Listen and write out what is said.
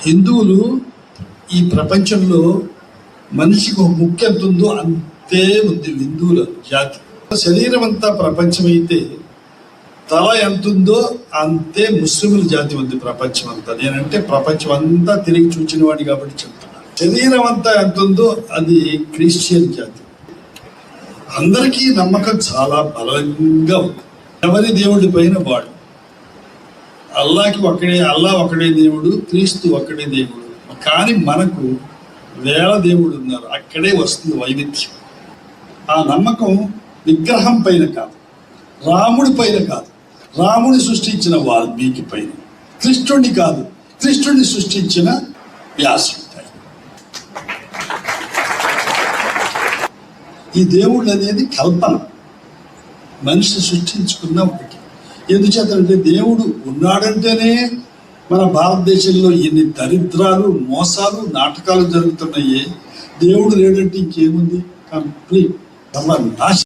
హిందువులు ఈ ప్రపంచంలో మనిషికి ఒక ముక్కు ఎంత ఉందో అంతే ఉంది హిందువుల జాతి. శరీరం అంతా ప్రపంచం అయితే తల ఎంత ఉందో అంతే ముస్లింల జాతి ఉంది ప్రపంచం అంతా. నేనంటే ప్రపంచం అంతా తిరిగి చూచిన వాడి కాబట్టి చెప్తున్నాను. శరీరం అంతా ఎంత ఉందో అది క్రిస్టియన్ జాతి. అందరికీ నమ్మకం చాలా బలంగా ఉంది. ఎవరి దేవుడి పైన వాడు. అల్లా ఒకడే దేవుడు, క్రీస్తు ఒక్కడే దేవుడు. కానీ మనకు వేల దేవుడు ఉన్నారు. అక్కడే వస్తుంది వైవిధ్యం. ఆ నమ్మకం విగ్రహం పైన కాదు, రాముడి పైన కాదు, రాముడి సృష్టించిన వాల్మీకి పైన, కృష్ణుడిని కాదు, కృష్ణుడిని సృష్టించిన వ్యాసుడి పైన. ఈ దేవుడు అనేది కల్పన, మనిషి సృష్టించుకున్న ఒకటి. ఎందుచేతంటే దేవుడు ఉన్నాడంటేనే మన భారతదేశంలో ఎన్ని దరిద్రాలు, మోసాలు, నాటకాలు జరుగుతున్నాయి. దేవుడు లేడంటే ఇంకేముంది? కంప్లీట్ సర్వనాశనం.